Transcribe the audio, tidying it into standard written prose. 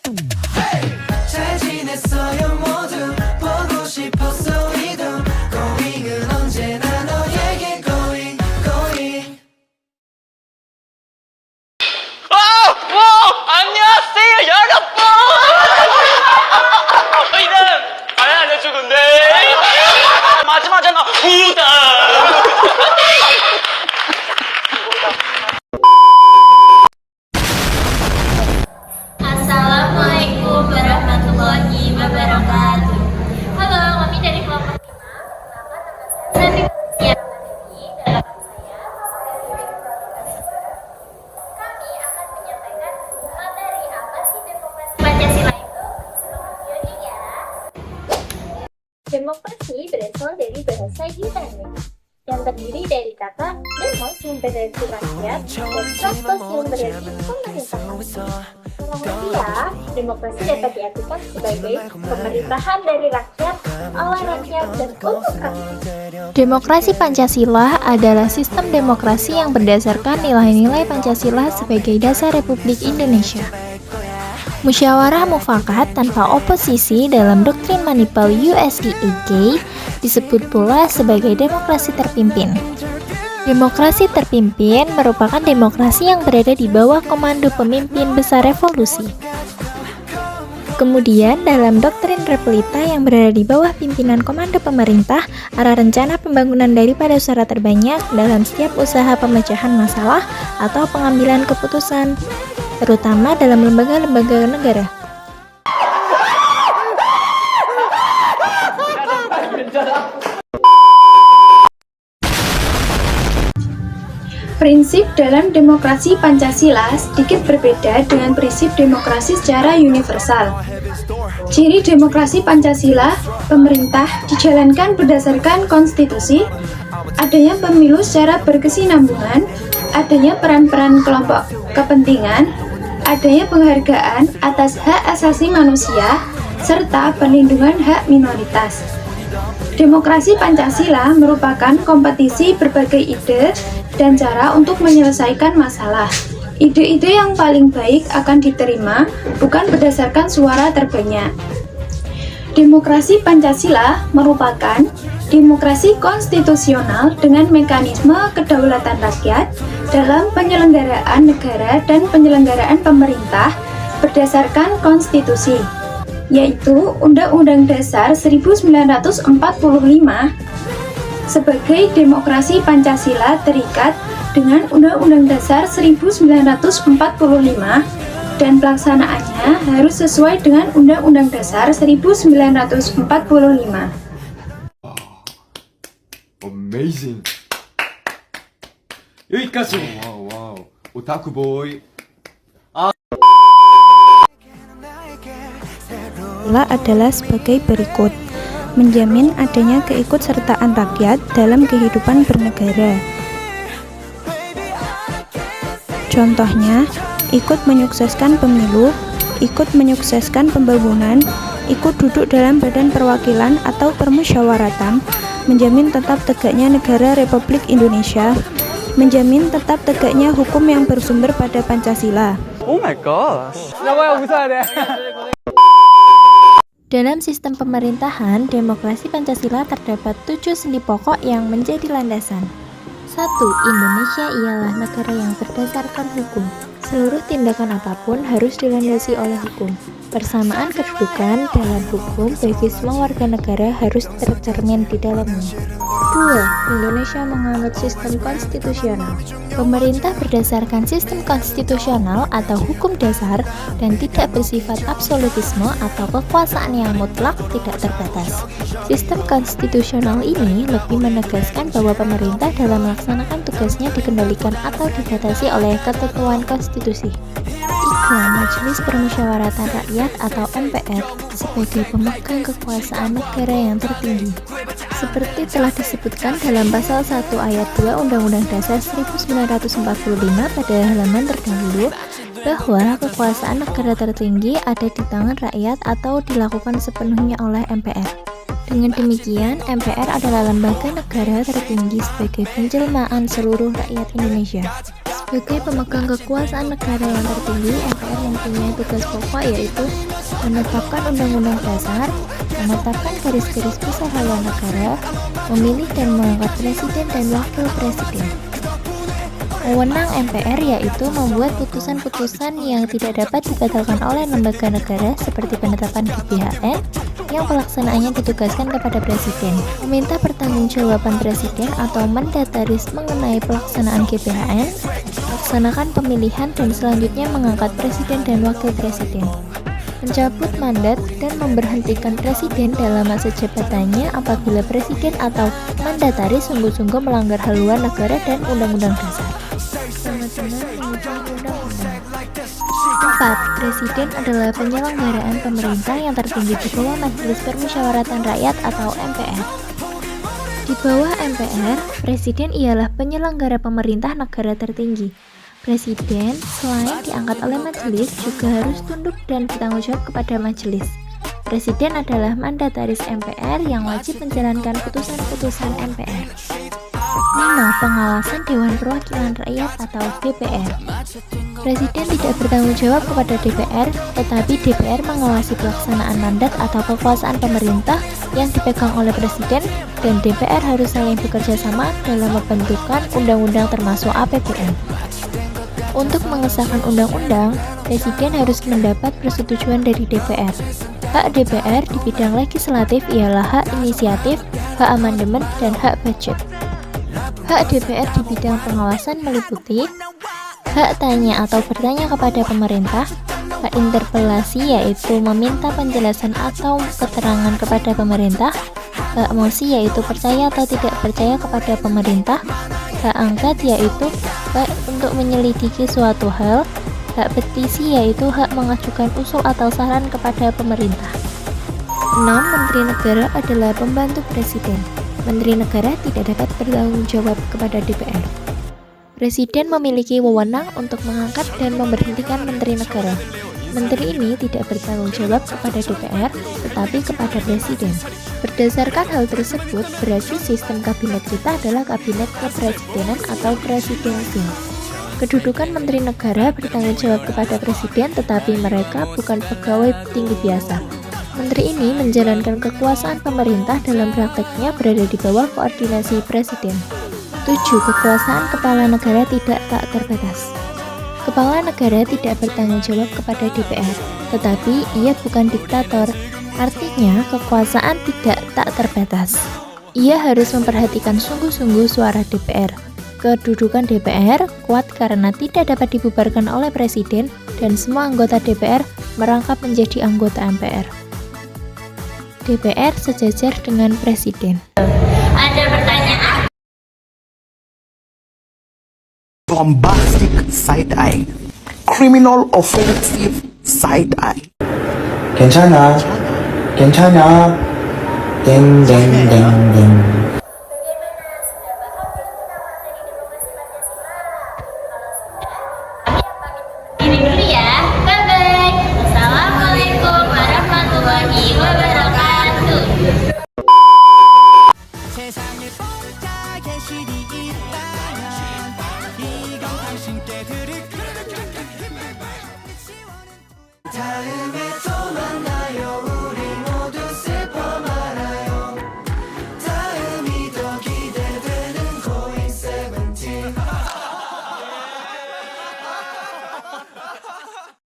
잘 지냈어요 모두 보고 싶었어 이도 고잉은 언제나 너에게 고잉 고잉 안녕하세요 여러분. 저희는 가야돼 죽은데 마지막에는 우다. Assalamualaikum warahmatullahi wabarakatuh. Halo, kami dari kelompok 5. Selamat datang yang dalam kami akan menyampaikan materi apa sih demokrasi Pancasila itu. Demokrasi berasal dari bahasa Yunani yang terdiri dari kata demos yang berarti rakyat dan kratos yang berarti pemerintahan. Kemudian, demokrasi dapat diartikan sebagai pemerintahan dari rakyat, oleh rakyat, dan untuk rakyat. Demokrasi Pancasila adalah sistem demokrasi yang berdasarkan nilai-nilai Pancasila sebagai dasar Republik Indonesia. Musyawarah mufakat tanpa oposisi dalam doktrin Manipal USEAK disebut pula sebagai demokrasi terpimpin. Demokrasi terpimpin merupakan demokrasi yang berada di bawah komando pemimpin besar revolusi. Kemudian, dalam doktrin Repelita yang berada di bawah pimpinan komando pemerintah, arah rencana pembangunan daripada suara terbanyak dalam setiap usaha pemecahan masalah atau pengambilan keputusan, terutama dalam lembaga-lembaga negara. Prinsip dalam demokrasi Pancasila sedikit berbeda dengan prinsip demokrasi secara universal. Ciri demokrasi Pancasila, pemerintah dijalankan berdasarkan konstitusi, adanya pemilu secara berkesinambungan, adanya peran-peran kelompok kepentingan, adanya penghargaan atas hak asasi manusia, serta perlindungan hak minoritas. Demokrasi Pancasila merupakan kompetisi berbagai ide dan cara untuk menyelesaikan masalah. Ide-ide yang paling baik akan diterima bukan berdasarkan suara terbanyak. Demokrasi Pancasila merupakan demokrasi konstitusional dengan mekanisme kedaulatan rakyat dalam penyelenggaraan negara dan penyelenggaraan pemerintah berdasarkan konstitusi, yaitu Undang-Undang Dasar 1945. Sebagai demokrasi Pancasila terikat dengan Undang-Undang Dasar 1945 dan pelaksanaannya harus sesuai dengan Undang-Undang Dasar 1945. Amazing. 여기까지. 와우. 오타쿠 보이. Adalah sebagai berikut: menjamin adanya keikutsertaan rakyat dalam kehidupan bernegara. Contohnya, ikut menyukseskan pemilu, ikut menyukseskan pembangunan, ikut duduk dalam badan perwakilan atau permusyawaratan, menjamin tetap tegaknya negara Republik Indonesia, menjamin tetap tegaknya hukum yang bersumber pada Pancasila. Oh my gosh. Dalam sistem pemerintahan, demokrasi Pancasila terdapat 7 sendi pokok yang menjadi landasan. 1. Indonesia ialah negara yang berdasarkan hukum. Seluruh tindakan apapun harus dilandasi oleh hukum. Persamaan kedudukan dalam hukum bagi semua warga negara harus tercermin di dalamnya. 2. Indonesia menganut sistem konstitusional. Pemerintah berdasarkan sistem konstitusional atau hukum dasar dan tidak bersifat absolutisme atau kekuasaan yang mutlak tidak terbatas. Sistem konstitusional ini lebih menegaskan bahwa pemerintah dalam melaksanakan tugasnya dikendalikan atau dibatasi oleh ketentuan konstitusi. 3. Majelis Permusyawaratan Rakyat atau MPR sebagai pemegang kekuasaan negara yang tertinggi. Seperti telah disebutkan dalam pasal 1 ayat 2 Undang-Undang Dasar 1945 pada halaman terdahulu, bahwa kekuasaan negara tertinggi ada di tangan rakyat atau dilakukan sepenuhnya oleh MPR. Dengan demikian, MPR adalah lembaga negara tertinggi sebagai penjelmaan seluruh rakyat Indonesia. Sebagai pemegang kekuasaan negara yang tertinggi, MPR mempunyai tugas pokok yaitu menetapkan undang-undang dasar, menetapkan garis-garis besar haluan negara, memilih dan mengangkat presiden dan wakil presiden. Wewenang MPR yaitu membuat putusan-putusan yang tidak dapat dibatalkan oleh lembaga negara seperti penetapan GBHN yang pelaksanaannya ditugaskan kepada presiden, meminta pertanggungjawaban presiden atau mandataris mengenai pelaksanaan GBHN, melaksanakan pemilihan dan selanjutnya mengangkat presiden dan wakil presiden, mencabut mandat dan memberhentikan presiden dalam masa jabatannya apabila presiden atau mandataris sungguh-sungguh melanggar haluan negara dan undang-undang dasar. Benar-benar mengubah undang-undang. 4. Presiden adalah penyelenggaraan pemerintah yang tertinggi di bawah Majelis Permusyawaratan Rakyat atau MPR. Di bawah MPR, Presiden ialah penyelenggara pemerintah negara tertinggi. Presiden, selain diangkat oleh majelis, juga harus tunduk dan bertanggung jawab kepada majelis. Presiden adalah mandataris MPR yang wajib menjalankan putusan-putusan MPR. 5. Pengawasan Dewan Perwakilan Rakyat atau DPR. Presiden tidak bertanggung jawab kepada DPR, tetapi DPR mengawasi pelaksanaan mandat atau kekuasaan pemerintah yang dipegang oleh Presiden, dan DPR harus saling bekerja sama dalam membentukkan undang-undang termasuk APBN. Untuk mengesahkan undang-undang, Presiden harus mendapat persetujuan dari DPR. Hak DPR di bidang legislatif ialah hak inisiatif, hak amandemen, dan hak budget. Hak DPR di bidang pengawasan meliputi hak tanya atau bertanya kepada pemerintah, hak interpelasi yaitu meminta penjelasan atau keterangan kepada pemerintah, hak mosi yaitu percaya atau tidak percaya kepada pemerintah, hak angket yaitu hak untuk menyelidiki suatu hal, hak petisi yaitu hak mengajukan usul atau saran kepada pemerintah. 6. Menteri Negara adalah pembantu Presiden. Menteri Negara tidak dapat bertanggung jawab kepada DPR. Presiden memiliki wewenang untuk mengangkat dan memberhentikan Menteri Negara. Menteri ini tidak bertanggung jawab kepada DPR, tetapi kepada Presiden. Berdasarkan hal tersebut, berarti sistem kabinet kita adalah kabinet kepresidenan atau presidensi. Kedudukan Menteri Negara bertanggung jawab kepada Presiden, tetapi mereka bukan pegawai tinggi biasa. Menteri ini menjalankan kekuasaan pemerintah dalam prakteknya berada di bawah koordinasi Presiden. 7. Kekuasaan kepala negara tidak tak terbatas. Kepala negara tidak bertanggung jawab kepada DPR, tetapi ia bukan diktator. Artinya, kekuasaan tidak tak terbatas. Ia harus memperhatikan sungguh-sungguh suara DPR. Kedudukan DPR kuat karena tidak dapat dibubarkan oleh Presiden dan semua anggota DPR merangkap menjadi anggota MPR. DPR sejajar dengan Presiden. Ada pertanyaan? Bombastic side-eye, criminal offensive side-eye. 괜찮아, 괜찮아, 땡땡땡땡.